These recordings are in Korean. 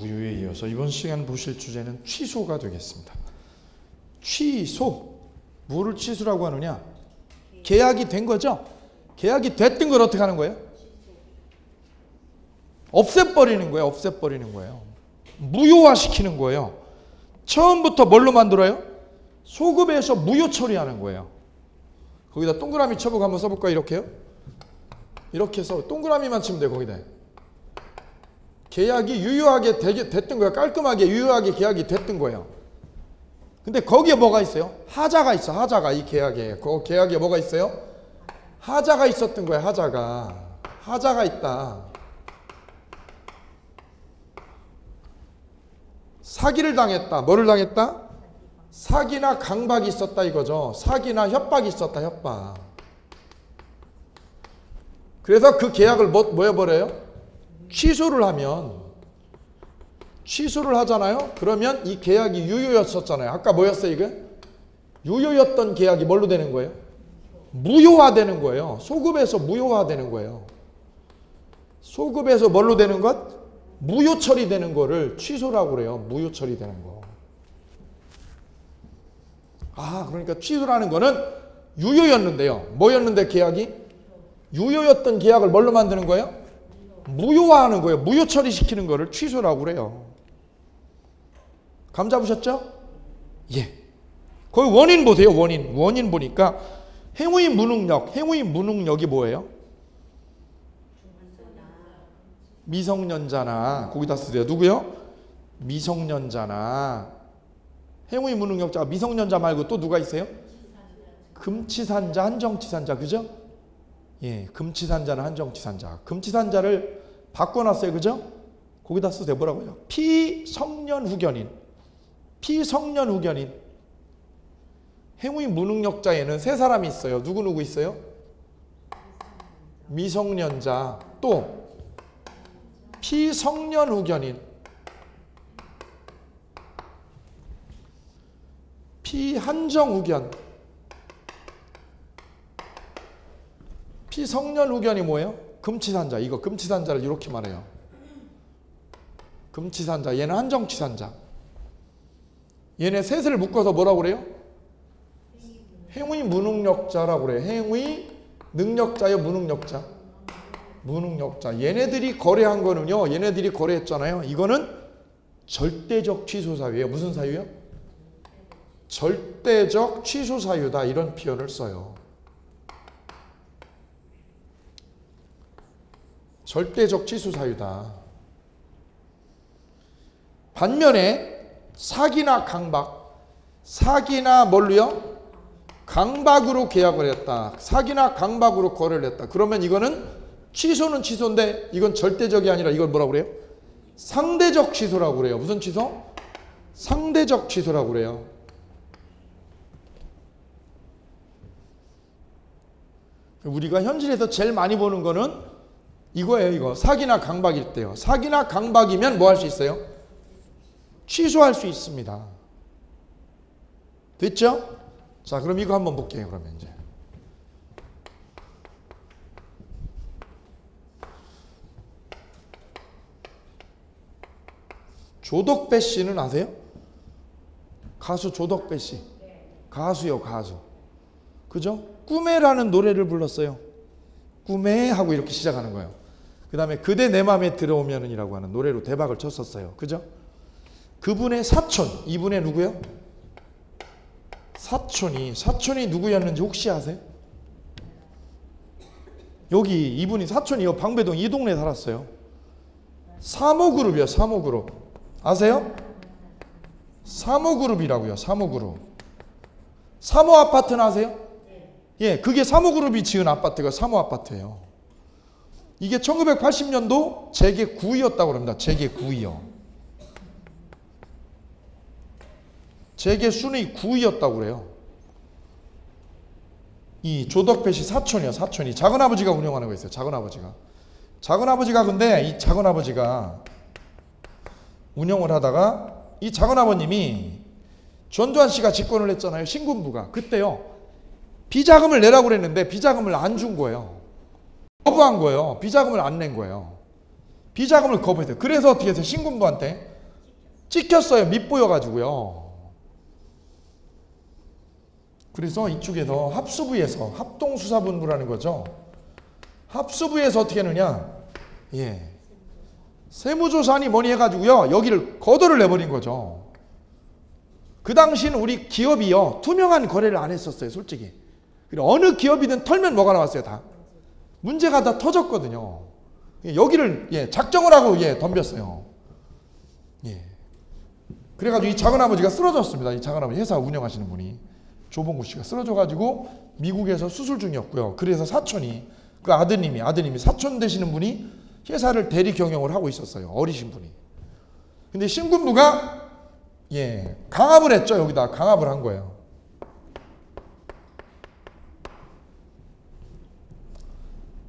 무효에 이어서 이번 시간 보실 주제는 취소가 되겠습니다. 취소. 뭐를 취소라고 하느냐? 계약이 된 거죠? 계약이 됐던 걸 어떻게 하는 거예요? 없애버리는 거예요. 없애버리는 거예요. 무효화시키는 거예요. 처음부터 뭘로 만들어요? 소급해서 무효 처리하는 거예요. 거기다 동그라미 쳐보고 한번 써볼까요? 이렇게요? 이렇게 해서 동그라미만 치면 돼요. 거기다. 계약이 유효하게 됐던 거예요. 깔끔하게 유효하게 계약이 됐던 거예요. 근데 거기에 뭐가 있어요? 하자가 있어. 하자가 이 계약에. 그 계약에 뭐가 있어요? 하자가 있었던 거예요. 하자가 있다. 사기를 당했다. 뭐를 당했다? 사기나 강박이 있었다 이거죠. 사기나 협박이 있었다. 협박. 그래서 그 계약을 뭐 해버려요? 취소를 하잖아요. 그러면 이 계약이 유효였었잖아요. 아까 뭐였어요 이게? 유효였던 계약이 뭘로 되는 거예요? 무효화되는 거예요. 소급해서 무효화되는 거예요. 소급해서 뭘로 되는 것? 무효 처리되는 거를 취소라고 그래요. 무효 처리되는 거. 그러니까 취소라는 거는 유효였는데요. 뭐였는데 계약이? 유효였던 계약을 뭘로 만드는 거예요? 무효화하는 거예요. 무효 처리시키는 거를 취소라고 그래요. 감 잡으셨죠? 예. 거기 원인 보세요. 원인 보니까 행위 무능력이 뭐예요? 미성년자나 거기다 쓰세요. 누구요? 미성년자나 행위 무능력자가 미성년자 말고 또 누가 있어요? 금치산자, 한정치산자. 그죠? 예, 금치산자는 한정치산자. 금치산자를 바꿔놨어요. 그죠? 거기다 쓰세요. 뭐라고요? 피성년후견인. 행위 무능력자에는 세 사람이 있어요. 누구 있어요? 미성년자. 또 피성년후견인. 피한정후견. 피성년후견이 뭐예요? 금치산자. 이거 금치산자를 이렇게 말해요. 금치산자. 얘는 한정치산자. 얘네 셋을 묶어서 뭐라고 그래요? 행위 무능력자라고 그래요. 행위 능력자요, 무능력자. 얘네들이 거래한 거는요. 얘네들이 거래했잖아요. 이거는 절대적 취소 사유예요. 무슨 사유요? 절대적 취소 사유다. 이런 표현을 써요. 절대적 취소 사유다. 반면에 사기나 강박. 사기나 뭘로요? 강박으로 계약을 했다. 사기나 강박으로 거래를 했다. 그러면 이거는 취소는 취소인데 이건 절대적이 아니라 이걸 뭐라고 그래요? 상대적 취소라고 그래요. 무슨 취소? 상대적 취소라고 그래요. 우리가 현실에서 제일 많이 보는 거는 이거예요. 이거 사기나 강박일 때요. 사기나 강박이면 뭐 할 수 있어요? 취소할 수 있습니다. 됐죠? 자, 그럼 이거 한번 볼게요. 그러면 이제 조덕배 씨는 아세요? 가수 조덕배 씨. 가수요, 가수. 그죠? 꿈에라는 노래를 불렀어요. 꿈에 하고 이렇게 시작하는 거예요. 그 다음에 그대 내 맘에 들어오면은 이라고 하는 노래로 대박을 쳤었어요. 그죠? 그분의 사촌, 이분의 누구요? 사촌이 누구였는지 혹시 아세요? 여기 이분이 사촌이요. 방배동 이 동네에 살았어요. 사모그룹이요. 사모그룹. 아세요? 사모그룹이라고요. 사모그룹. 사모아파트는 아세요? 예, 그게 사모그룹이 지은 아파트가 사모아파트예요. 이게 1980년도 재계 9위였다고 합니다. 재계 9위요. 재계 순위 9위였다고 그래요. 이 조덕배 씨 사촌이요. 사촌이. 작은아버지가 운영하는 거 있어요. 작은아버지가 근데 이 작은아버지가 운영을 하다가 이 작은아버님이 전두환 씨가 집권을 했잖아요. 신군부가. 그때요. 비자금을 내라고 그랬는데 비자금을 안 준 거예요. 거부한 거예요. 비자금을 안 낸 거예요. 비자금을 거부했어요. 그래서 어떻게 했어요? 신군부한테 찍혔어요. 밑보여가지고요. 그래서 이쪽에서 합수부에서 합동수사본부라는 거죠. 합수부에서 어떻게 하느냐? 예. 세무조사니 뭐니 해가지고요. 여기를 거둬를 내버린 거죠. 그 당시는 우리 기업이요. 투명한 거래를 안 했었어요. 솔직히. 어느 기업이든 털면 뭐가 나왔어요. 다. 문제가 다 터졌거든요. 여기를 예, 작정을 하고 예, 덤볐어요. 예. 그래가지고 이 작은 아버지가 쓰러졌습니다. 이 작은 아버지 회사 운영하시는 분이 조봉구 씨가 쓰러져가지고 미국에서 수술 중이었고요. 그래서 사촌이 그 아드님이 사촌 되시는 분이 회사를 대리 경영을 하고 있었어요. 어리신 분이. 근데 신군부가 예, 강압을 했죠. 여기다 강압을 한 거예요.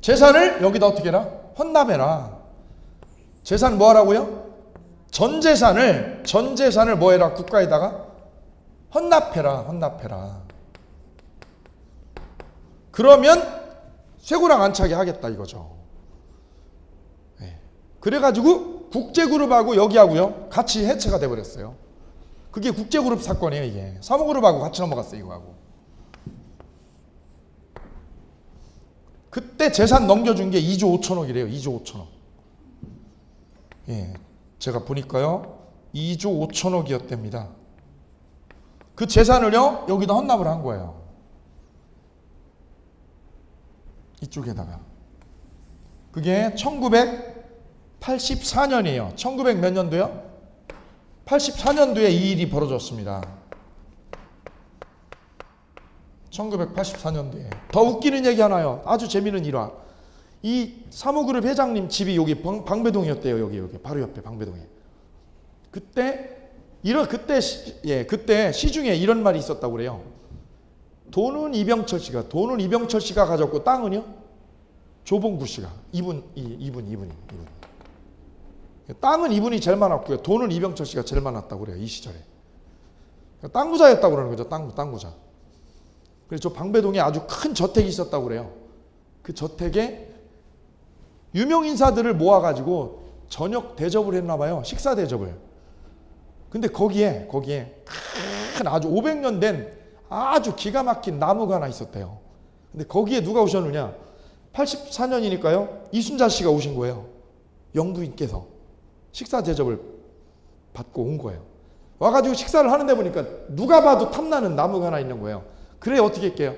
재산을 여기다 어떻게 해라? 헌납해라. 재산 뭐 하라고요? 전 재산을 뭐 해라? 국가에다가 헌납해라. 그러면 쇠고랑 안 차게 하겠다 이거죠. 네. 그래가지고 국제그룹하고 여기하고요 같이 해체가 돼버렸어요. 그게 국제그룹 사건이에요. 이게 사모그룹하고 같이 넘어갔어요. 이거하고. 그때 재산 넘겨준 게 2조 5천억이래요. 2조 5천억. 예, 제가 보니까요 2조 5천억이었답니다. 그 재산을요 여기다 헌납을 한 거예요. 이쪽에다가. 그게 1984년이에요. 1900 몇 년도요? 84년도에 이 일이 벌어졌습니다. 1984년도에. 더 웃기는 얘기 하나요. 아주 재미있는 일화. 이 사모그룹 회장님 집이 여기 방배동이었대요. 여기 바로 옆에 방배동에. 그때 시중에 이런 말이 있었다고 그래요. 돈은 이병철 씨가 가졌고 땅은요 조봉구 씨가 이분이 땅은 이분이 제일 많았고요. 돈은 이병철 씨가 제일 많았다고 그래요. 이 시절에. 땅 부자였다고 그러는 거죠. 땅 부자. 그래서 저 방배동에 아주 큰 저택이 있었다고 그래요. 그 저택에 유명 인사들을 모아가지고 저녁 대접을 했나 봐요. 식사 대접을. 근데 거기에 큰 아주 500년 된 아주 기가 막힌 나무가 하나 있었대요. 근데 거기에 누가 오셨느냐? 84년이니까요. 이순자 씨가 오신 거예요. 영부인께서 식사 대접을 받고 온 거예요. 와가지고 식사를 하는데 보니까 누가 봐도 탐나는 나무가 하나 있는 거예요. 그래 어떻게 할게요?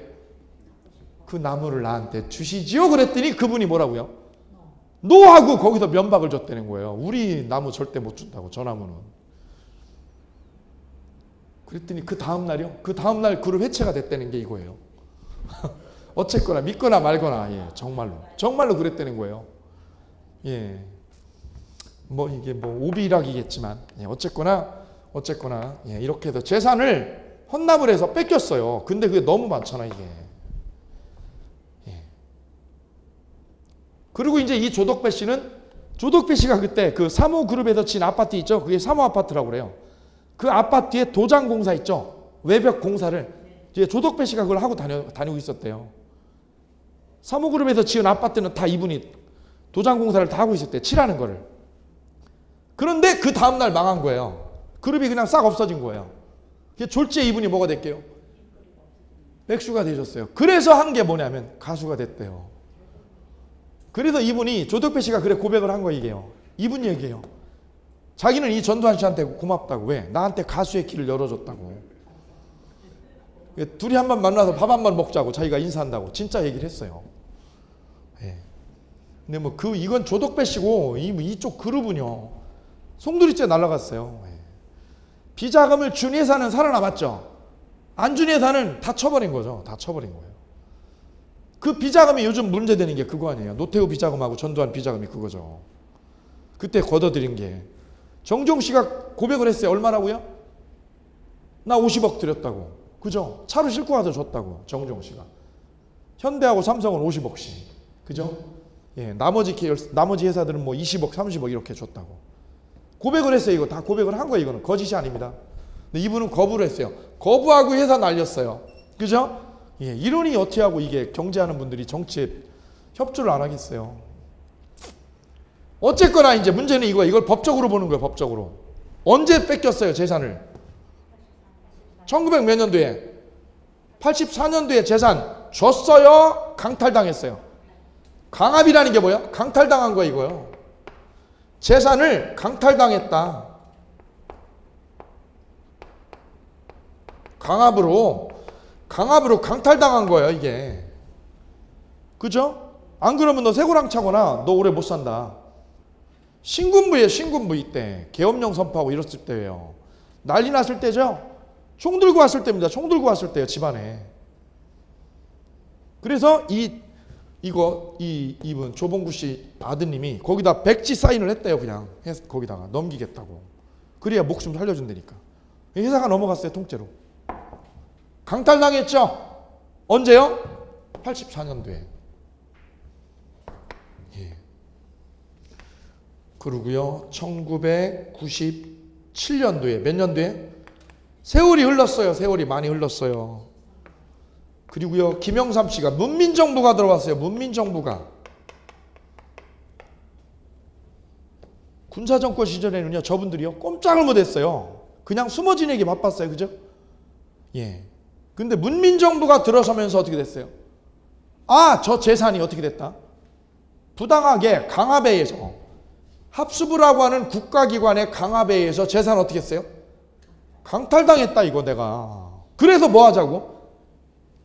그 나무를 나한테 주시지요? 그랬더니 그분이 뭐라고요? 노하고 거기서 면박을 줬다는 거예요. 우리 나무 절대 못 준다고, 저 나무는. 그랬더니 그 다음날이요? 그 다음날 그룹 해체가 됐다는 게 이거예요. 어쨌거나 믿거나 말거나, 예, 정말로 그랬다는 거예요. 예, 뭐 이게 뭐 오비락이겠지만, 예, 어쨌거나 예, 이렇게 해서 재산을 헌납을 해서 뺏겼어요. 근데 그게 너무 많잖아 이게. 예. 그리고 이제 이 조덕배 씨가 그때 그 사모그룹에서 진 아파트 있죠? 그게 사모아파트라고 그래요. 그 아파트에 도장 공사 있죠? 외벽 공사를 이제 조덕배 씨가 그걸 하고 다니고 있었대요. 사모그룹에서 지은 아파트는 다 이분이 도장 공사를 다 하고 있었대요. 칠하는 거를. 그런데 그 다음날 망한 거예요. 그룹이 그냥 싹 없어진 거예요. 졸지에 이분이 뭐가 됐게요? 백수가 되셨어요. 그래서 한 게 뭐냐면 가수가 됐대요. 그래서 이분이 조덕배 씨가 그래 고백을 한 거예요. 이게요. 이분 얘기예요. 자기는 이 전두환 씨한테 고맙다고. 왜? 나한테 가수의 길을 열어줬다고. 둘이 한번 만나서 밥 한 번 먹자고 자기가 인사한다고 진짜 얘기를 했어요. 예. 근데 뭐 이건 조덕배 씨고 이쪽 그룹은요 송두리째 날아갔어요. 예. 비자금을 준 회사는 살아남았죠. 안 준 회사는 다 쳐버린 거죠. 다 쳐버린 거예요. 그 비자금이 요즘 문제되는 게 그거 아니에요. 노태우 비자금하고 전두환 비자금이 그거죠. 그때 걷어들인 게 정종 씨가 고백을 했어요. 얼마라고요? 나 50억 드렸다고. 그죠? 차로 싣고 가서 줬다고. 정종 씨가. 현대하고 삼성은 50억씩. 그죠? 예, 나머지 회사들은 뭐 20억, 30억 이렇게 줬다고. 고백을 했어요. 이거 다 고백을 한 거예요. 이거는 거짓이 아닙니다. 근데 이분은 거부를 했어요. 거부하고 회사 날렸어요. 그죠? 예, 이러니 어떻게 하고 이게 경제하는 분들이 정치에 협조를 안 하겠어요. 어쨌거나 이제 문제는 이거야. 이걸 법적으로 보는 거예요. 법적으로. 언제 뺏겼어요, 재산을? 1900 몇 년도에? 84년도에 재산 줬어요? 강탈당했어요? 강압이라는 게 뭐야? 강탈당한 거야, 이거요. 재산을 강탈당했다. 강압으로 강탈당한 거예요, 이게. 그죠? 안 그러면 너 새고랑 차거나 너 오래 못 산다. 신군부에 신군부 이때 계엄령 선포하고 이랬을 때예요. 난리 났을 때죠. 총 들고 왔을 때입니다. 총 들고 왔을 때요, 집안에. 그래서 이분 조봉구 씨 아드님이 거기다 백지 사인을 했대요. 그냥 거기다가 넘기겠다고. 그래야 목숨 살려준다니까. 회사가 넘어갔어요, 통째로. 강탈당했죠? 언제요? 84년도에. 예. 그러고요, 1997년도에 몇 년도에? 세월이 흘렀어요. 세월이 많이 흘렀어요. 그리고요, 김영삼 씨가 문민정부가 들어왔어요. 문민정부가. 군사정권 시절에는요, 저분들이요, 꼼짝을 못했어요. 그냥 숨어 지내기 바빴어요. 그죠? 예. 근데 문민정부가 들어서면서 어떻게 됐어요? 아, 저 재산이 어떻게 됐다? 부당하게 강압에 의해서, 합수부라고 하는 국가기관의 강압에 의해서 재산 어떻게 했어요? 강탈당했다, 이거 내가. 그래서 뭐 하자고?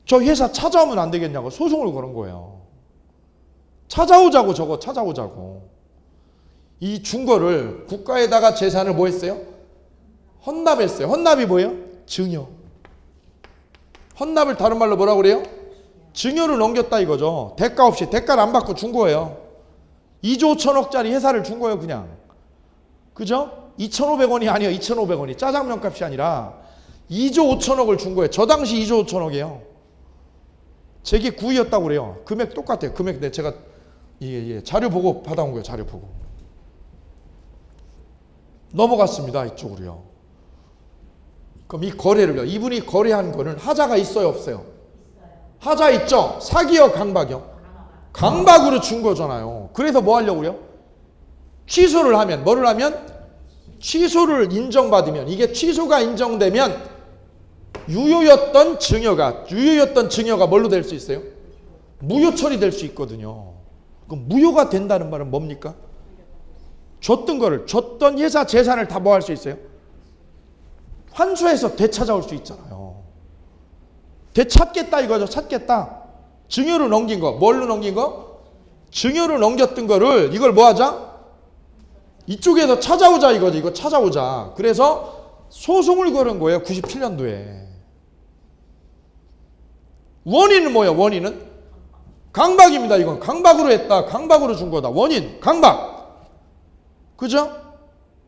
저 회사 찾아오면 안 되겠냐고 소송을 거는 거예요. 찾아오자고, 저거 찾아오자고. 이 중거를 국가에다가 재산을 뭐 했어요? 헌납했어요. 헌납이 뭐예요? 증여. 헌납을 다른 말로 뭐라고 그래요? 증여를 넘겼다 이거죠. 대가 없이, 대가를 안 받고 준 거예요. 2조 5천억짜리 회사를 준 거예요, 그냥. 그죠? 2,500원이 아니에요. 2,500원이 짜장면 값이 아니라 2조 5천억을 준 거예요. 저 당시 2조 5천억이에요. 제게 9위였다고 그래요. 금액 똑같아요. 금액 제가 자료 보고 받아온 거예요. 자료 보고. 넘어갔습니다, 이쪽으로요. 그럼 이 거래를요, 이분이 거래한 거는 하자가 있어요, 없어요? 하자 있죠? 사기요, 강박이요? 강박으로 준 거잖아요. 그래서 뭐 하려고 그래요? 취소를 하면, 뭐를 하면? 취소를 인정받으면, 이게 취소가 인정되면 유효였던 증여가 뭘로 될 수 있어요? 무효 처리될 수 있거든요. 그럼 무효가 된다는 말은 뭡니까? 줬던 회사 재산을 다 뭐 할 수 있어요? 환수해서 되찾아올 수 있잖아요. 되찾겠다 이거죠. 찾겠다. 증여로 넘긴 거. 뭘로 넘긴 거? 증여로 넘겼던 거를 이걸 뭐 하자? 이쪽에서 찾아오자 이거죠. 이거 찾아오자. 그래서 소송을 걸은 거예요. 97년도에. 원인은 뭐예요? 원인은? 강박입니다. 이건 강박으로 했다. 강박으로 준 거다. 원인, 강박. 그죠?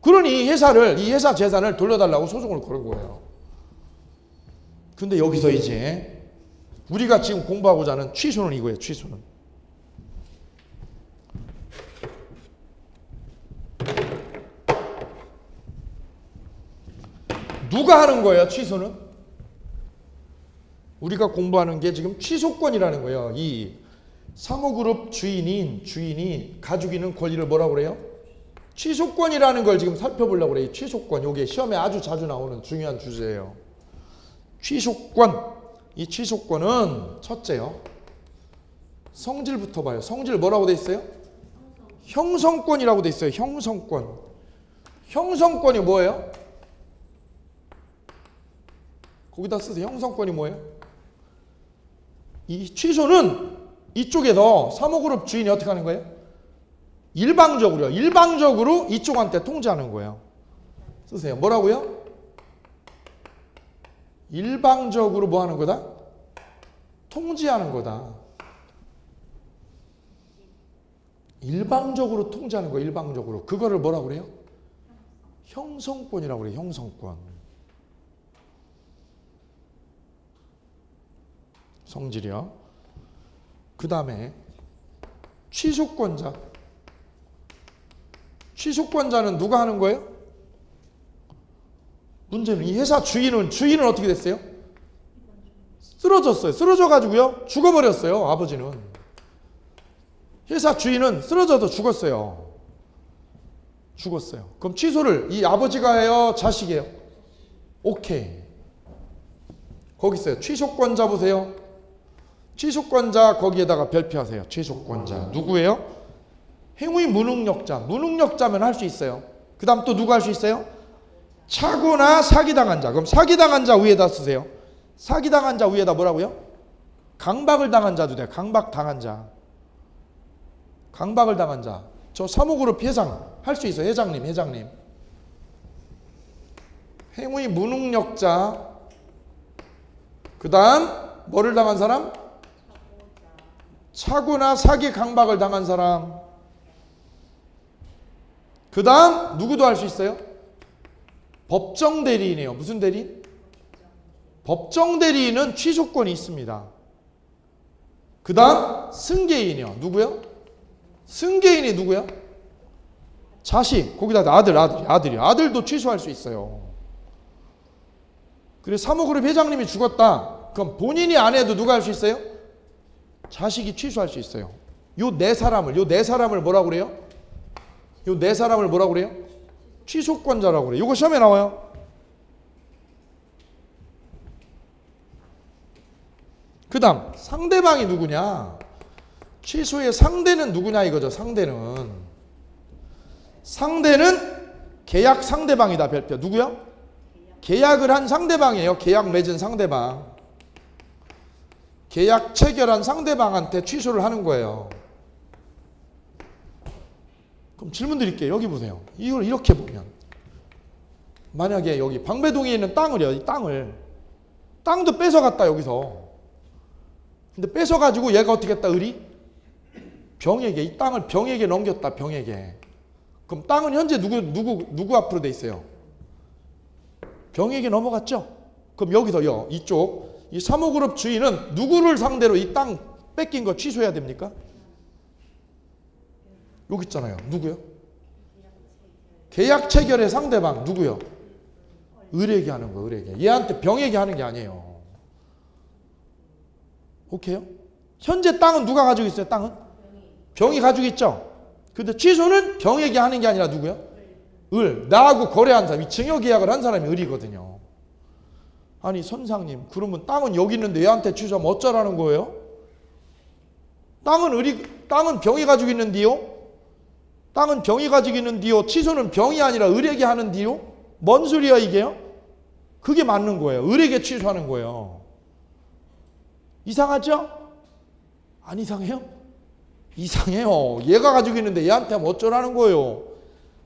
그러니 이 회사 재산을 돌려달라고 소송을 걸은 거예요. 근데 여기서 이제 우리가 지금 공부하고자 하는 취소는 이거예요. 취소는. 누가 하는 거예요? 취소는? 우리가 공부하는 게 지금 취소권이라는 거예요. 이 사모그룹 주인이 가지고 있는 권리를 뭐라고 그래요? 취소권이라는 걸 지금 살펴보려고 그래요. 취소권. 이게 시험에 아주 자주 나오는 중요한 주제예요. 취소권. 이 취소권은 첫째요. 성질부터 봐요. 성질 뭐라고 돼 있어요? 형성권이라고 돼 있어요. 형성권. 형성권이 뭐예요? 거기다 쓰세요. 형성권이 뭐예요? 이 취소는 이쪽에서 사모그룹 주인이 어떻게 하는 거예요? 일방적으로 이쪽한테 통지하는 거예요. 쓰세요. 뭐라고요? 일방적으로 뭐 하는 거다? 통지하는 거다. 일방적으로 통지하는 거예요. 일방적으로. 그거를 뭐라고 그래요? 형성권이라고 그래요. 형성권. 성질이요. 그 다음에 취소권자. 취소권자는 누가 하는 거예요? 문제는 이 회사 주인은 어떻게 됐어요? 쓰러졌어요. 쓰러져가지고요. 죽어버렸어요. 아버지는. 회사 주인은 쓰러져서 죽었어요. 죽었어요. 그럼 취소를 이 아버지가 해요? 자식이에요? 오케이. 거기 있어요. 취소권자 보세요. 취소권자 거기에다가 별표하세요. 취소권자. 누구예요? 행위 무능력자. 무능력자면 할 수 있어요. 그 다음 또 누구 할 수 있어요? 차고나 사기당한 자. 그럼 사기당한 자 위에다 쓰세요. 사기당한 자 위에다 뭐라고요? 강박을 당한 자도 돼요. 강박당한 자. 강박을 당한 자. 저 사무그룹 회장 할 수 있어요. 회장님. 행위 무능력자. 그 다음 뭐를 당한 사람? 차고나 사기 강박을 당한 사람. 그 다음 누구도 할 수 있어요? 법정 대리인이에요. 무슨 대리인? 법정 대리인은 취소권이 있습니다. 그 다음 승계인이요. 누구요? 승계인이 누구야? 자식. 거기다 아들도 취소할 수 있어요. 그래서 사무그룹 회장님이 죽었다. 그럼 본인이 안 해도 누가 할 수 있어요? 자식이 취소할 수 있어요. 요 네 사람을 뭐라고 그래요? 요 네 사람을 뭐라고 그래요? 취소권자라고 그래요. 요거 시험에 나와요. 그 다음 상대방이 누구냐? 취소의 상대는 누구냐 이거죠. 상대는 계약 상대방이다. 별표. 누구요? 계약을 한 상대방이에요. 계약 맺은 상대방. 계약 체결한 상대방한테 취소를 하는 거예요. 그럼 질문 드릴게요. 여기 보세요. 이걸 이렇게 보면 만약에 여기 방배동에 있는 땅을요. 이 땅도 뺏어갔다 여기서. 근데 뺏어가지고 얘가 어떻게 했다? 병에게 이 땅을 병에게 넘겼다. 병에게. 그럼 땅은 현재 누구 앞으로 돼 있어요? 병에게 넘어갔죠? 그럼 여기서요. 이쪽 이 사무그룹 주인은 누구를 상대로 이 땅 뺏긴 거 취소해야 됩니까? 여기 있잖아요. 누구요? 계약 체결의 상대방 누구요? 을에게 하는 거. 을에게. 얘한테 병에게 하는 게 아니에요. 오케이요? 현재 땅은 누가 가지고 있어요? 땅은? 병이 가지고 있죠? 근데 취소는 병에게 하는 게 아니라 누구요? 을. 나하고 거래한 사람, 이 증여계약을 한 사람이 을이거든요. 아니 선상님, 그러면 땅은 여기 있는데 얘한테 취소하면 어쩌라는 거예요? 땅은 병이 가지고 있는데요? 땅은 병이 가지고 있는데요? 취소는 병이 아니라 을에게 하는데요? 뭔 소리야 이게요? 그게 맞는 거예요. 을에게 취소하는 거예요. 이상하죠? 안 이상해요? 이상해요. 얘가 가지고 있는데 얘한테 하면 어쩌라는 거예요?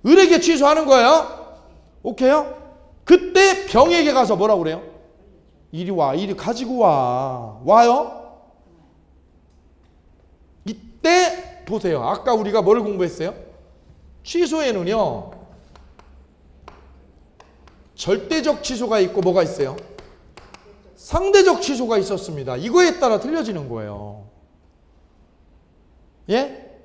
을에게 취소하는 거예요. 오케이요? 그때 병에게 가서 뭐라고 그래요? 이리 와. 이리 가지고 와. 와요? 이때 보세요. 아까 우리가 뭘 공부했어요? 취소에는요. 절대적 취소가 있고 뭐가 있어요? 상대적 취소가 있었습니다. 이거에 따라 틀려지는 거예요. 예?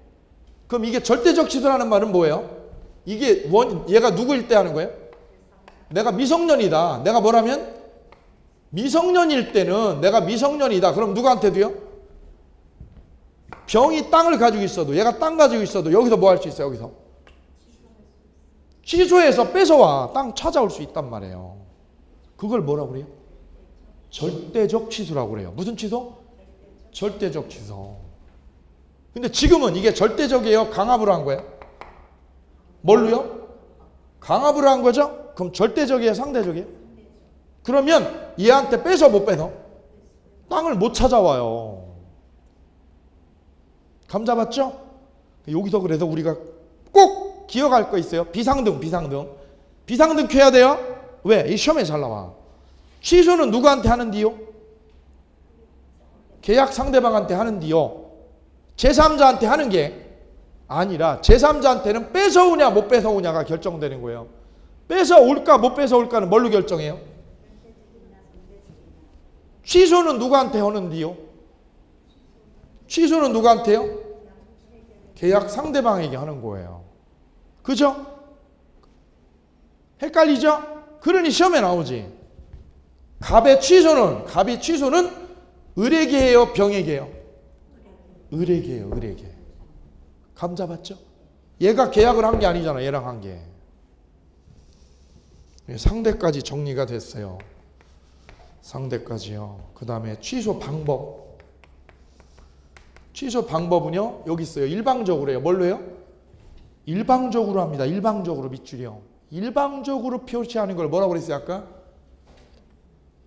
그럼 이게 절대적 취소라는 말은 뭐예요? 이게 얘가 누구일 때 하는 거예요? 내가 미성년이다. 내가 뭐라면? 미성년일 때는 내가 미성년이다. 그럼 누구한테도요? 병이 땅을 가지고 있어도 얘가 땅 가지고 있어도 여기서 뭐 할 수 있어요? 여기서 취소해서 뺏어와. 땅 찾아올 수 있단 말이에요. 그걸 뭐라고 그래요? 절대적 취소라고 그래요. 무슨 취소? 절대적 취소. 근데 지금은 이게 절대적이에요? 강압으로 한 거예요? 뭘로요? 강압으로 한 거죠? 그럼 절대적이에요? 상대적이에요? 그러면 얘한테 뺏어 못 뺏어? 땅을 못 찾아와요. 감 잡았죠? 여기서 그래서 우리가 꼭 기억할 거 있어요. 비상등 켜야 돼요. 왜? 이 시험에 잘 나와. 취소는 누구한테 하는디요? 계약 상대방한테 하는디요. 제3자한테 하는 게 아니라 제3자한테는 뺏어오냐 못 뺏어오냐가 결정되는 거예요. 뺏어올까 못 뺏어올까는 뭘로 결정해요? 취소는 누구한테 하는디요? 취소는 누구한테요? 계약 상대방에게 하는 거예요. 그죠? 헷갈리죠? 그러니 시험에 나오지. 갑이 취소는 을에게 해요? 병에게 해요? 을에게 해요. 을에게. 감 잡았죠? 얘가 계약을 한 게 아니잖아. 얘랑 한 게. 상대까지 정리가 됐어요. 상대까지요. 그 다음에 취소 방법. 취소 방법은요. 여기 있어요. 일방적으로 해요. 뭘로 해요? 일방적으로 합니다. 일방적으로 밑줄이요. 일방적으로 표시하는 걸 뭐라고 그랬어요? 아까?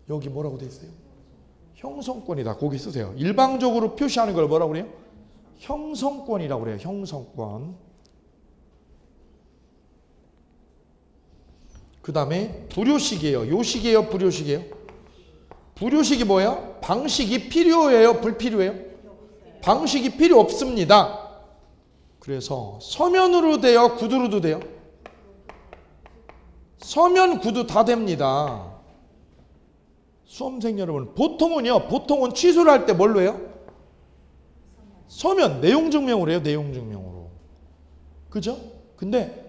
여기 뭐라고 돼 있어요? 형성권이다. 거기 쓰세요. 일방적으로 표시하는 걸 뭐라고 그래요? 형성권이라고 그래요. 형성권. 그 다음에 불효식이에요. 요식이에요? 불효식이에요? 불효식이 뭐예요? 방식이 필요해요? 불필요해요? 방식이 필요 없습니다. 그래서 서면으로 돼요? 구두로도 돼요? 서면, 구두 다 됩니다. 수험생 여러분, 보통은 취소를 할 때 뭘로 해요? 서면, 내용증명으로 해요. 내용증명으로. 그죠? 근데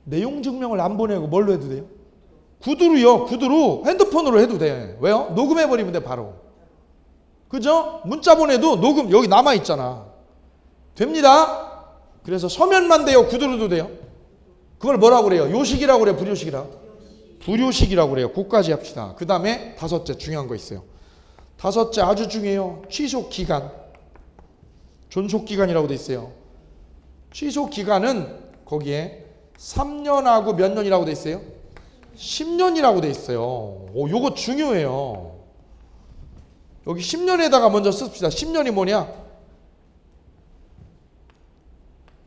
내용증명을 안 보내고 뭘로 해도 돼요? 구두로요. 구두로, 핸드폰으로 해도 돼. 왜요? 녹음해버리면 돼. 바로. 그죠? 문자 보내도 녹음 여기 남아있잖아. 됩니다. 그래서 서면만 돼요? 구두로도 돼요? 그걸 뭐라고 그래요? 요식이라고 그래요? 불요식이라고? 불요식이라고 그래요. 그거까지 합시다. 그 다음에 다섯째 중요한 거 있어요. 다섯째 아주 중요해요. 취소기간. 존속기간이라고 돼 있어요. 취소기간은 거기에 3년하고 몇 년이라고 돼 있어요? 10년이라고 돼 있어요. 요거 중요해요. 여기 10년에다가 먼저 씁시다. 10년이 뭐냐?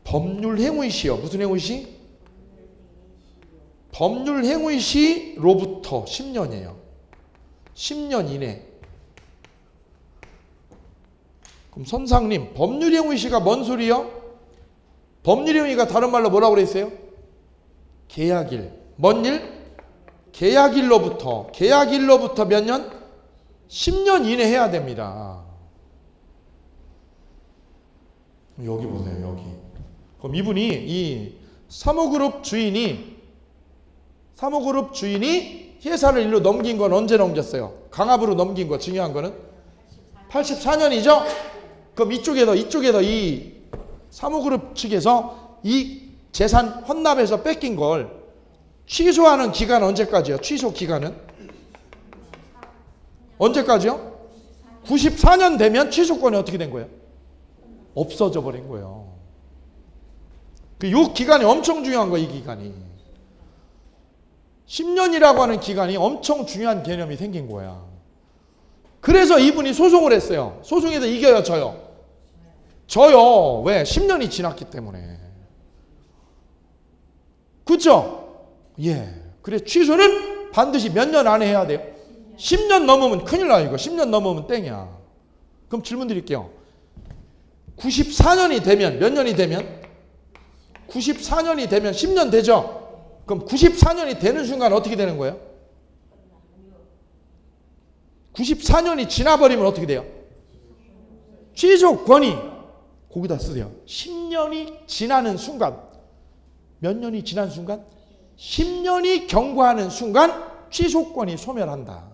법률 행위시요. 무슨 행위시? 법률 행위시로부터 10년이에요. 10년 이내. 그럼 선상님, 법률 행위시가 뭔 소리요? 법률 행위가 다른 말로 뭐라고 그랬어요? 계약일. 뭔 일? 계약일로부터. 계약일로부터 몇 년? 10년 이내 해야 됩니다. 여기 보세요. 여기. 그럼 이분이 이 사모그룹 주인이 회사를 일로 넘긴 건 언제 넘겼어요? 강압으로 넘긴 거 중요한 거는 84년이죠? 그럼 이쪽에서 이 사모그룹 측에서 이 재산 헌납해서 뺏긴 걸 취소하는 기간은 언제까지요? 취소 기간은? 언제까지요? 94년 되면 취소권이 어떻게 된 거예요? 없어져 버린 거예요. 이 기간이 엄청 중요한 거예요. 이 기간이. 10년이라고 하는 기간이 엄청 중요한 개념이 생긴 거야. 그래서 이분이 소송을 했어요. 소송에서 이겨요? 져요? 져요. 왜? 10년이 지났기 때문에. 그렇죠? 예. 그래 취소는 반드시 몇 년 안에 해야 돼요? 10년 넘으면 큰일 나요. 이거 10년 넘으면 땡이야. 그럼 질문 드릴게요. 94년이 되면 몇 년이 되면? 94년이 되면 10년 되죠? 그럼 94년이 되는 순간 어떻게 되는 거예요? 94년이 지나버리면 어떻게 돼요? 취소권이 거기다 쓰세요. 10년이 지나는 순간. 몇 년이 지난 순간? 10년이 경과하는 순간 취소권이 소멸한다.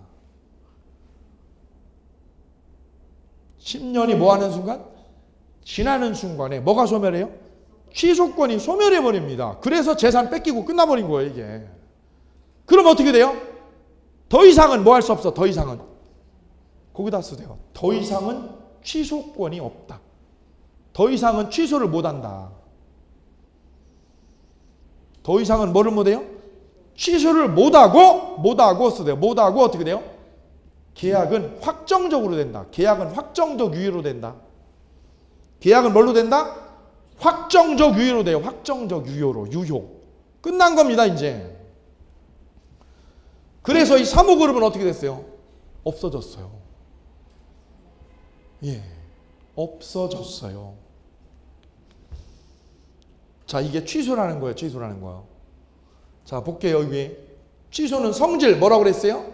10년이 뭐 하는 순간? 지나는 순간에 뭐가 소멸해요? 취소권이 소멸해버립니다. 그래서 재산 뺏기고 끝나버린 거예요, 이게. 그럼 어떻게 돼요? 더 이상은 뭐 할 수 없어, 더 이상은. 거기다 쓰세요. 더 이상은 취소권이 없다. 더 이상은 취소를 못한다. 더 이상은 뭐를 못해요? 취소를 못하고 쓰세요. 못하고 어떻게 돼요? 계약은 확정적으로 된다. 계약은 확정적 유예로 된다. 계약은 뭘로 된다? 확정적 유효로 돼요. 확정적 유효로. 유효. 끝난 겁니다, 이제. 그래서 이 사모그룹은 어떻게 됐어요? 없어졌어요. 예. 없어졌어요. 자, 이게 취소라는 거예요. 취소라는 거예요. 자, 볼게요. 여기. 취소는 성질 뭐라고 그랬어요?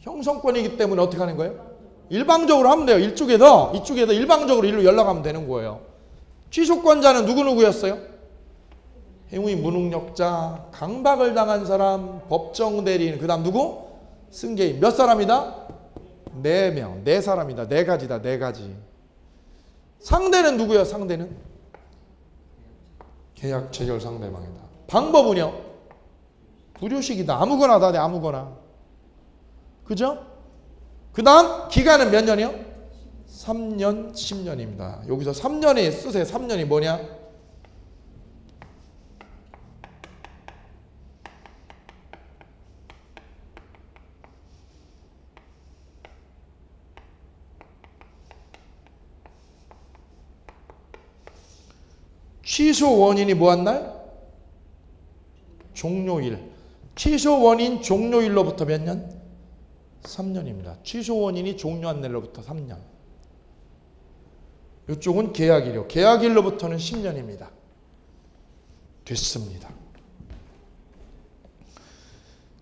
형성권이기 때문에 어떻게 하는 거예요? 일방적으로 하면 돼요. 이쪽에서 일방적으로 일로 연락하면 되는 거예요. 취소권자는 누구누구였어요? 행위 무능력자, 강박을 당한 사람, 법정 대리인, 그 다음 누구? 승계인. 몇 사람이다? 4명. 4사람이다. 4가지다. 4가지. 상대는 누구예요? 상대는? 계약 체결 상대방이다. 방법은요? 불효식이다. 아무거나 다 돼. 아무거나. 그죠? 그 다음 기간은 몇 년이요? 3년, 10년입니다. 여기서 3년에 쓰세요. 3년이 뭐냐? 취소 원인이 뭐한 날? 종료일. 취소 원인 종료일로부터 몇 년? 3년입니다. 취소 원인이 종료한 날로부터 3년. 이쪽은 계약일이요. 계약일로부터는 10년입니다. 됐습니다.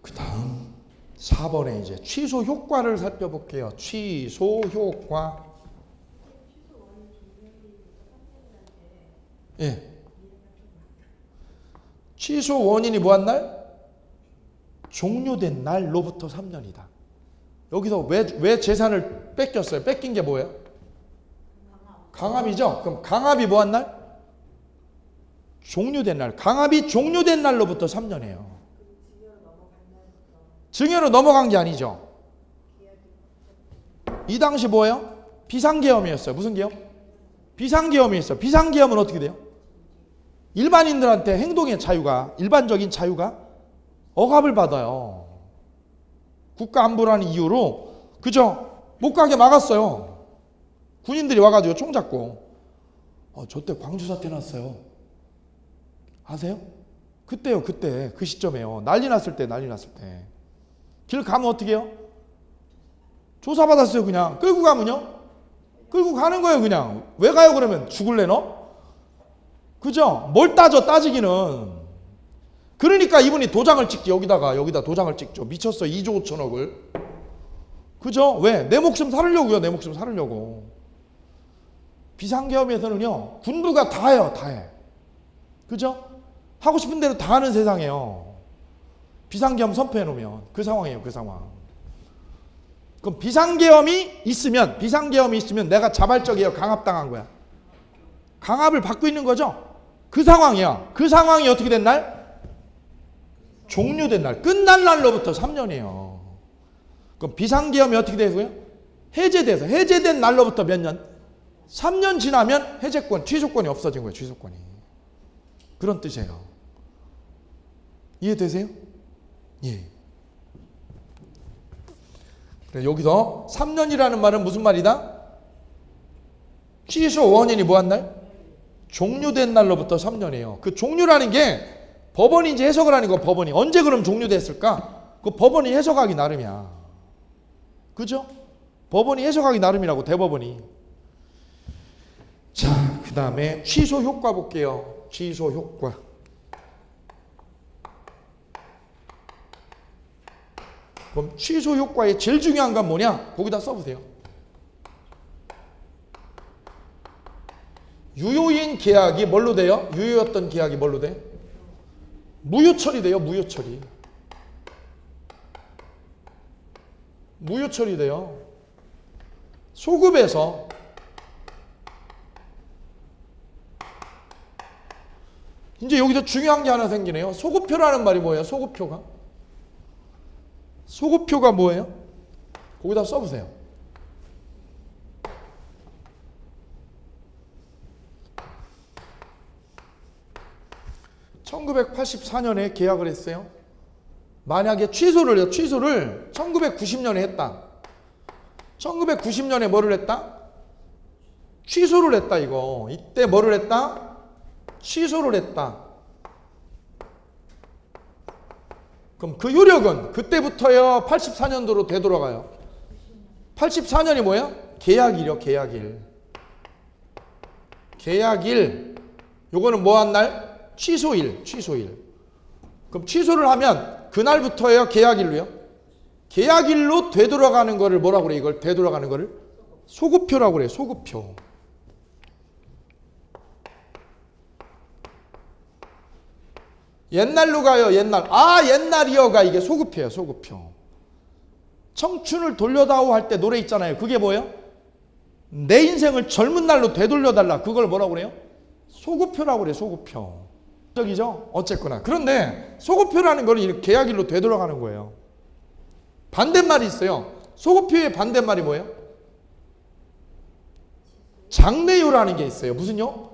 그 다음 4번에 이제 취소 효과를 살펴볼게요. 취소 효과. 예. 취소 원인이 뭐한 날? 종료된 날로부터 3년이다. 여기서 왜 재산을 뺏겼어요? 뺏긴 게 뭐예요? 강압이죠? 그럼 강압이 뭐한 날? 종료된 날. 강압이 종료된 날로부터 3년이에요. 증여로 넘어간 게 아니죠. 이 당시 뭐예요? 비상계엄이었어요. 무슨 계엄? 비상계엄이었어요. 비상계엄은 어떻게 돼요? 일반인들한테 행동의 자유가, 일반적인 자유가 억압을 받아요. 국가 안보라는 이유로, 그죠? 못 가게 막았어요. 군인들이 와가지고 총 잡고, 저때 광주 사태 났어요. 아세요? 그때요, 그때. 그 시점에요. 난리 났을 때. 길 가면 어떻게 해요? 조사받았어요, 그냥. 끌고 가면요? 끌고 가는 거예요, 그냥. 왜 가요, 그러면? 죽을래, 너? 그죠? 뭘 따지기는. 그러니까 이분이 도장을 찍지. 여기다 도장을 찍죠. 미쳤어. 2조 5천억을. 그죠? 왜? 내 목숨 살으려고요. 내 목숨 살으려고. 비상계엄에서는요. 군부가 다 해요. 다 해. 그죠? 하고 싶은 대로 다 하는 세상이에요. 비상계엄 선포해 놓으면. 그 상황이에요. 그 상황. 그럼 비상계엄이 있으면 내가 자발적이에요. 강압당한 거야. 강압을 받고 있는 거죠? 그 상황이야. 그 상황이 어떻게 된 날? 종료된 날. 끝난 날로부터 3년이에요. 그럼 비상계엄이 어떻게 되고요? 해제된 날로부터 몇 년? 3년 지나면 해제권, 취소권이 없어진 거예요. 취소권이. 그런 뜻이에요. 이해되세요? 예. 그래, 여기서 3년이라는 말은 무슨 말이다? 취소 원인이 뭐한 날? 종료된 날로부터 3년이에요. 그 종료라는 게 법원이 이제 해석을 하는 거. 법원이 언제 그럼 종료됐을까? 그 법원이 해석하기 나름이야. 그죠? 법원이 해석하기 나름이라고. 대법원이. 자, 그 다음에 취소 효과 볼게요. 취소 효과. 그럼 취소 효과의 제일 중요한 건 뭐냐? 거기다 써보세요. 유효인 계약이 뭘로 돼요? 유효였던 계약이 뭘로 돼? 무효처리 돼요. 무효처리 돼요. 소급에서 이제 여기서 중요한 게 하나 생기네요. 소급표라는 말이 뭐예요? 소급표가 뭐예요? 거기다 써보세요. (1984년에) 계약을 했어요. 만약에 취소를 1990년에 했다. 1990년에 뭐를 했다? 취소를 했다. 이거 이때 뭐를 했다? 취소를 했다. 그럼 그 효력은 그때부터요 84년도로 되돌아가요. 84년이 뭐예요? 계약일이요. 계약일. 요거는 뭐 한 날? 취소일. 그럼 취소를 하면 그날부터예요. 계약일로요. 계약일로 되돌아가는 거를 뭐라고 그래? 이걸 되돌아가는 거를 소급표라고 그래요. 소급표. 옛날로 가요. 옛날이요가 이게 소급표예요. 소급표. 청춘을 돌려다오 할 때 노래 있잖아요. 그게 뭐예요? 내 인생을 젊은 날로 되돌려달라. 그걸 뭐라고 그래요? 소급표라고 그래요. 소급표. 적이죠. 어쨌거나. 그런데 소급표라는 거는 이렇게 계약일로 되돌아가는 거예요. 반대말이 있어요. 소급표의 반대말이 뭐예요? 장래요라는 게 있어요. 무슨요?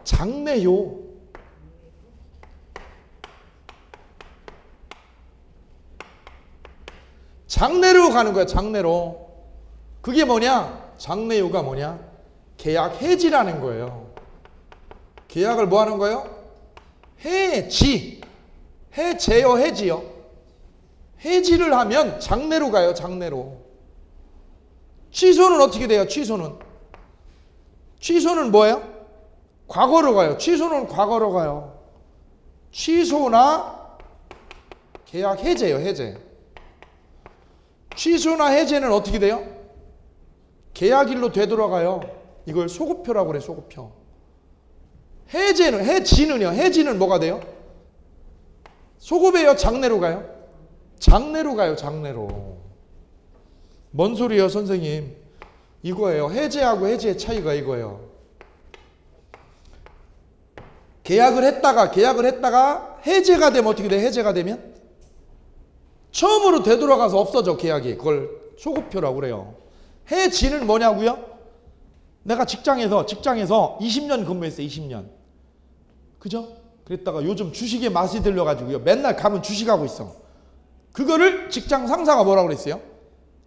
장래요. 장래로 가는 거야. 장래로. 그게 뭐냐? 장래요가 뭐냐? 계약 해지라는 거예요. 계약을 뭐 하는 거예요? 해지. 해제요, 해지요. 해지를 하면 장래로 가요. 장래로. 취소는 어떻게 돼요? 취소는 뭐예요? 과거로 가요. 취소는 과거로 가요. 취소나 계약 해제요. 해제. 취소나 해제는 어떻게 돼요? 계약일로 되돌아가요. 이걸 소급표라고 그래. 소급표. 해지는요. 해지는 뭐가 돼요? 소급이에요? 장래로 가요? 장래로 가요. 장래로. 뭔 소리예요, 선생님? 이거예요. 해제하고 해지의 차이가 이거예요. 계약을 했다가 해제가 되면 어떻게 돼? 해제가 되면 처음으로 되돌아가서 없어져. 계약이. 그걸 소급표라고 그래요. 해지는 뭐냐고요? 내가 직장에서 20년 근무했어요. 20년. 그죠? 그랬다가 요즘 주식에 맛이 들려가지고요. 맨날 가면 주식하고 있어. 그거를 직장 상사가 뭐라고 그랬어요?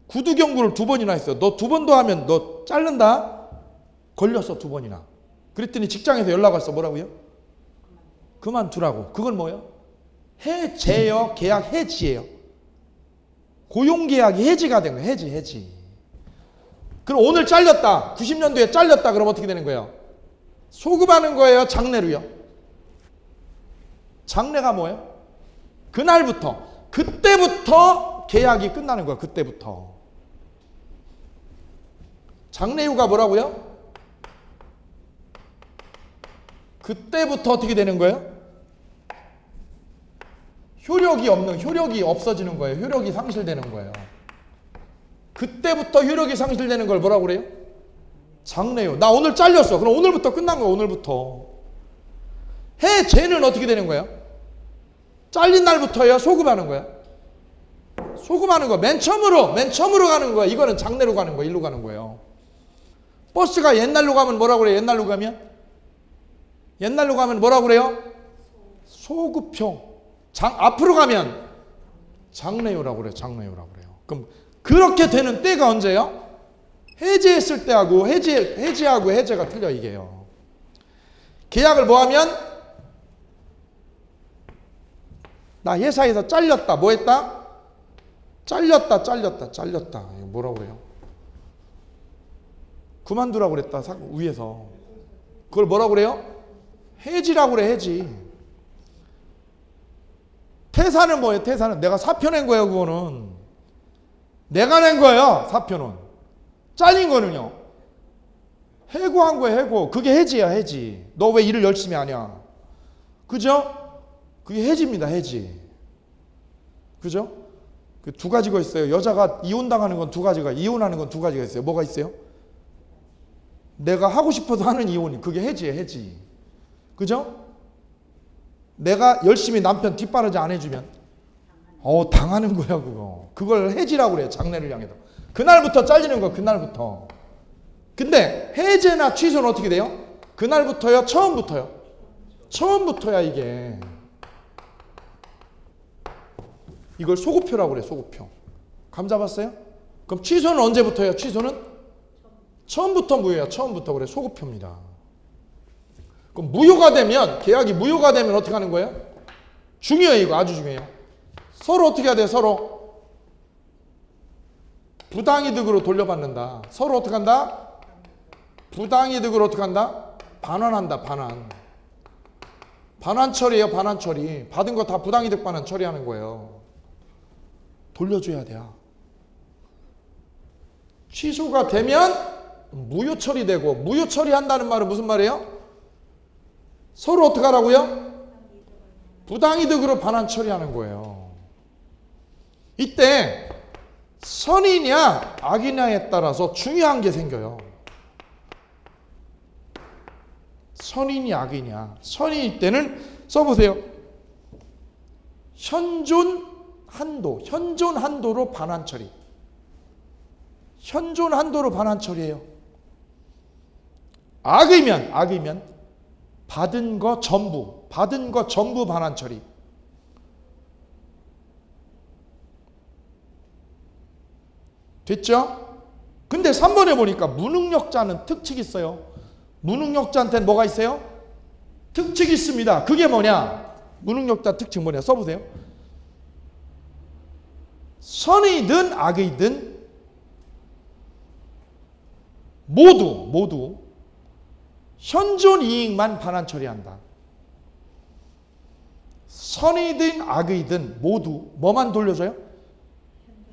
구두 경고를 2번이나 했어요. 너 2번도 하면 너 자른다? 걸렸어. 2번이나. 그랬더니 직장에서 연락 왔어. 뭐라고요? 그만두라고. 그건 뭐예요? 해제요. 계약 해지예요. 고용계약이 해지가 되는 거예요. 해지. 그럼 오늘 잘렸다. 90년도에 잘렸다. 그럼 어떻게 되는 거예요? 소급하는 거예요? 장래로요? 장래가 뭐예요? 그때부터 계약이 끝나는 거야. 그때부터. 장래유가 뭐라고요? 그때부터 어떻게 되는 거예요? 효력이 없어지는 거예요. 효력이 상실되는 거예요. 그때부터 효력이 상실되는 걸 뭐라고 그래요? 장래요. 나 오늘 잘렸어. 그럼 오늘부터 끝난 거야. 오늘부터. 해제는 어떻게 되는 거예요? 잘린 날부터요. 소급하는 거야. 소급하는 거. 맨 처음으로 가는 거야. 이거는 장래로 가는 거야. 일로 가는 거예요. 버스가 옛날로 가면 뭐라고 그래요? 옛날로 가면 뭐라고 그래요? 소급표. 앞으로 가면 장래요라고 그래요. 장래요라고 그래요. 그럼 그렇게 되는 때가 언제요? 해지했을 때하고 해지하고 해제가 틀려. 이게요. 계약을 뭐 하면 나 회사에서 잘렸다. 뭐 했다? 잘렸다. 이거 뭐라고 그래요? 그만두라고 그랬다. 위에서. 그걸 뭐라고 그래요? 해지라고 그래. 해지. 퇴사는 뭐예요? 퇴사는 내가 사표 낸 거예요. 그거는 내가 낸 거예요. 사표는. 잘린 거는요. 해고한 거예요. 해고. 그게 해지야. 해지. 너 왜 일을 열심히 하냐? 그죠? 그게 해지입니다. 해지. 그죠? 그 2가지가 있어요. 여자가 이혼당하는 건 2가지가, 이혼하는 건 2가지가 있어요. 뭐가 있어요? 내가 하고 싶어서 하는 이혼이, 그게 해지예요. 해지. 그죠? 내가 열심히 남편 뒷바라지 안 해주면 당하는 거야. 그걸 해지라고 그래요. 장래를 향해서. 그날부터 잘리는 거야. 그날부터. 근데 해제나 취소는 어떻게 돼요? 그날부터요? 처음부터요? 처음부터야. 이게 이걸 소급표라고 그래. 소급표. 감 잡았어요? 그럼 취소는 언제부터요? 취소는 처음부터 무효야. 처음부터. 그래. 소급표입니다. 그럼 무효가 되면, 계약이 무효가 되면 어떻게 하는 거예요? 중요해요. 이거 아주 중요해요. 서로 어떻게 해야 돼요? 서로 부당이득으로 돌려받는다. 서로 어떻게 한다? 부당이득으로 어떻게 한다? 반환한다. 반환 처리예요. 반환 처리. 받은 거 다 부당이득 반환 처리하는 거예요. 돌려줘야 돼요. 취소가 되면 무효 처리되고, 무효 처리한다는 말은 무슨 말이에요? 서로 어떻게 하라고요? 부당이득으로 반환 처리하는 거예요. 이때 선이냐 악이냐에 따라서 중요한 게 생겨요. 선이냐 악이냐. 선일 때는 써보세요. 현존 한도로 반환 처리. 현존 한도로 반환 처리예요. 악이면 받은 거 전부 반환 처리. 됐죠? 근데 3번에 보니까 무능력자는 특칙이 있어요. 무능력자한테는 뭐가 있어요? 특칙이 있습니다. 그게 뭐냐? 무능력자 특징 뭐냐? 써보세요. 선이든 악이든 모두 현존 이익만 반환 처리한다. 선이든 악이든 모두 뭐만 돌려줘요?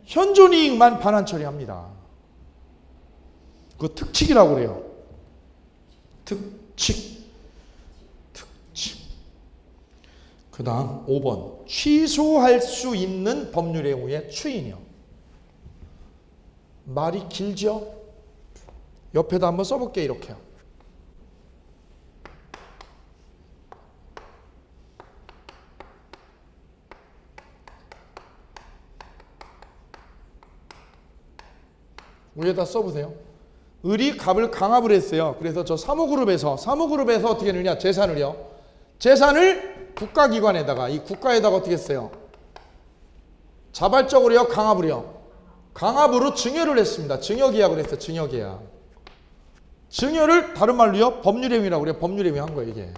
현존 이익만 반환 처리합니다. 그거 특칙이라고 그래요. 특칙. 그 다음 5번. 취소할 수 있는 법률 행위의 추인이요. 말이 길죠? 옆에다 한번 써볼게요. 이렇게요. 위에다 써보세요. 을이 갑을 강압을 했어요. 그래서 저 사모그룹에서 어떻게 하느냐? 재산을 국가기관에다가, 이 국가에다가 어떻게 했어요? 자발적으로요? 강압으로요? 강압으로 증여를 했습니다. 증여계약을 했어요. 증여계약. 증여를 다른 말로요? 법률행위라고 그래요. 법률행위 한 거예요. 이게.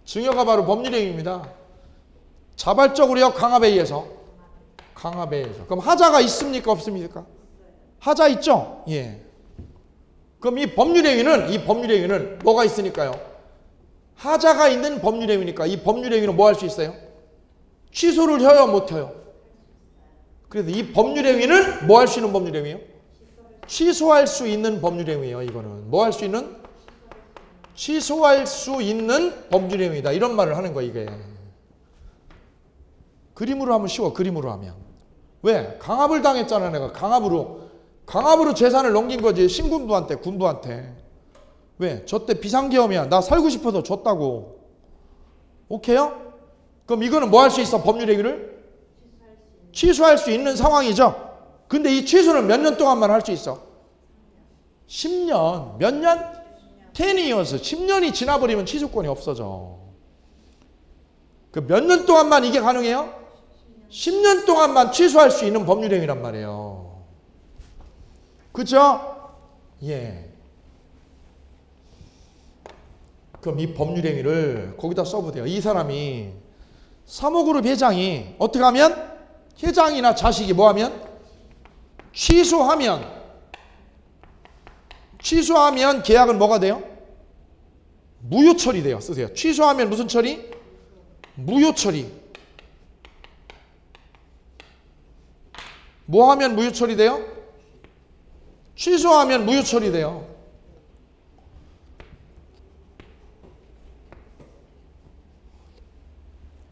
증여가 바로 법률행위입니다. 자발적으로요? 강압에 의해서. 그럼 하자가 있습니까? 없습니까? 하자 있죠? 예. 그럼 이 법률행위는 뭐가 있으니까요? 하자가 있는 법률행위니까 이 법률행위는 뭐 할 수 있어요? 취소를 해요? 못 해요? 그래서 이 법률행위는 뭐 할 수 있는 법률행위예요? 취소할 수 있는 법률행위예요. 이거는 뭐 할 수 있는? 취소할 수 있는 법률행위다. 이런 말을 하는 거예요. 이게. 그림으로 하면 쉬워. 그림으로 하면. 왜? 강압을 당했잖아. 내가 강압으로 재산을 넘긴 거지. 신군부한테, 군부한테. 왜? 저 때 비상계엄이야. 나 살고 싶어서 줬다고. 오케이요? 그럼 이거는 뭐 할 수 있어? 법률행위를? 취소할 수 있는 상황이죠. 근데 이 취소는 몇 년 동안만 할 수 있어? 10년. 몇 년? 10years. 10년이 지나버리면 취소권이 없어져. 그 몇 년 동안만 이게 가능해요? 10년 동안만 취소할 수 있는 법률행위란 말이에요. 그죠? 예. 그럼 이 법률행위를 거기다 써보세요. 이 사람이 사모그룹 회장이 어떻게 하면? 회장이나 자식이 뭐 하면? 취소하면 계약은 뭐가 돼요? 무효 처리돼요. 쓰세요. 취소하면 무슨 처리? 무효 처리. 뭐 하면 무효 처리돼요? 취소하면 무효 처리돼요.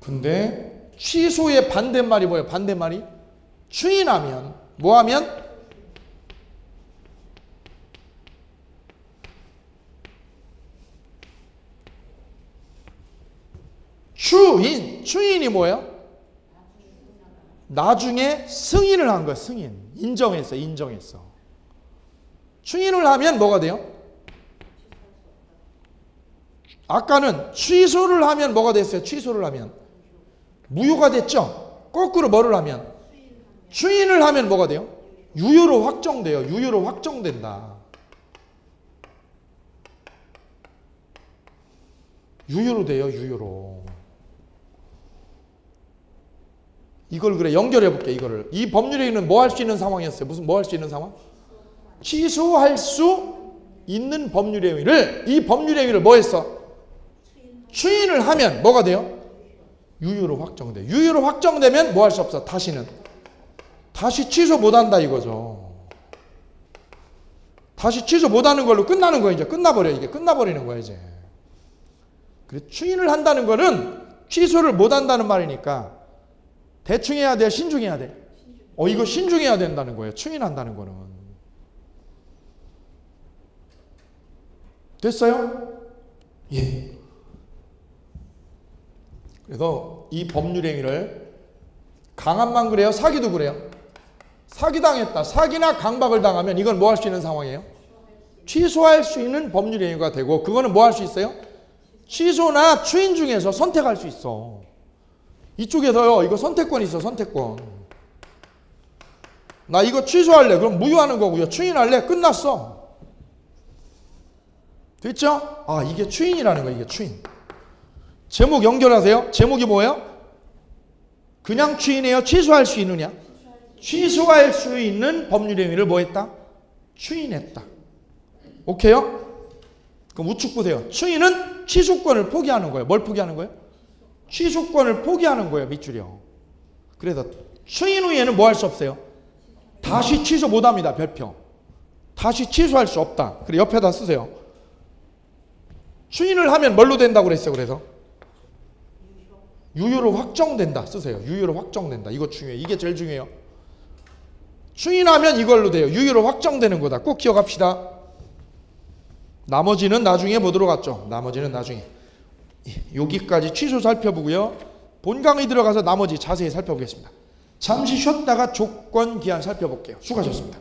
근데 취소의 반대말이 뭐예요? 반대말이? 추인하면 뭐 하면? 추인이 뭐예요? 나중에 승인을 한 거야. 승인. 인정했어. 추인을 하면 뭐가 돼요? 아까는 취소를 하면 뭐가 됐어요? 취소를 하면 무효가 됐죠? 거꾸로 뭐를 하면? 추인을 하면 뭐가 돼요? 유효로 확정돼요. 유효로 확정된다. 유효로 돼요. 유효로. 이걸 그래 연결해 볼게. 이거를. 이 법률행위는 뭐 할 수 있는 상황이었어요? 무슨 뭐 할 수 있는 상황? 취소할 수 있는 법률행위를, 이 법률행위를 뭐 했어? 추인을 하면 뭐가 돼요? 유효로 확정돼. 유효로 확정되면 뭐 할 수 없어? 다시 취소 못한다 이거죠. 다시 취소 못하는 걸로 끝나는 거야. 이제 끝나버려. 이게 끝나버리는 거야 이제. 그래, 추인을 한다는 거는 취소를 못한다는 말이니까 대충 해야 돼? 신중해야 돼? 이거 신중해야 된다는 거예요. 추인한다는 거는. 됐어요? 예. 그래서 이 법률행위를 강압만 그래요? 사기도 그래요? 사기당했다. 사기나 강박을 당하면 이건 뭐 할 수 있는 상황이에요? 취소할 수 있는 법률행위가 되고, 그거는 뭐 할 수 있어요? 취소나 추인 중에서 선택할 수 있어. 이쪽에서요, 이거 선택권이 있어, 선택권. 나 이거 취소할래. 그럼 무효하는 거고요. 추인할래. 끝났어. 됐죠? 아, 이게 추인이라는 거예요. 이게 추인. 제목 연결하세요. 제목이 뭐예요? 그냥 추인해요? 취소할 수 있느냐? 취소할 수 있는 법률행위를 뭐 했다? 추인했다. 오케이요? 그럼 우측 보세요. 추인은 취소권을 포기하는 거예요. 뭘 포기하는 거예요? 취소권을 포기하는 거예요. 밑줄이요. 그래서 추인 후에는 뭐 할 수 없어요? 다시 취소 못합니다. 별표. 다시 취소할 수 없다. 그래 옆에다 쓰세요. 추인을 하면 뭘로 된다고 그랬어요? 그래서 유효로 확정된다. 쓰세요. 유효로 확정된다. 이거 중요해요. 이게 제일 중요해요. 추인하면 이걸로 돼요. 유효로 확정되는 거다. 꼭 기억합시다. 나머지는 나중에 보도록 하죠. 나머지는 나중에. 여기까지 취소 살펴보고요. 본 강의 들어가서 나머지 자세히 살펴보겠습니다. 잠시 쉬었다가 조건 기한 살펴볼게요. 수고하셨습니다.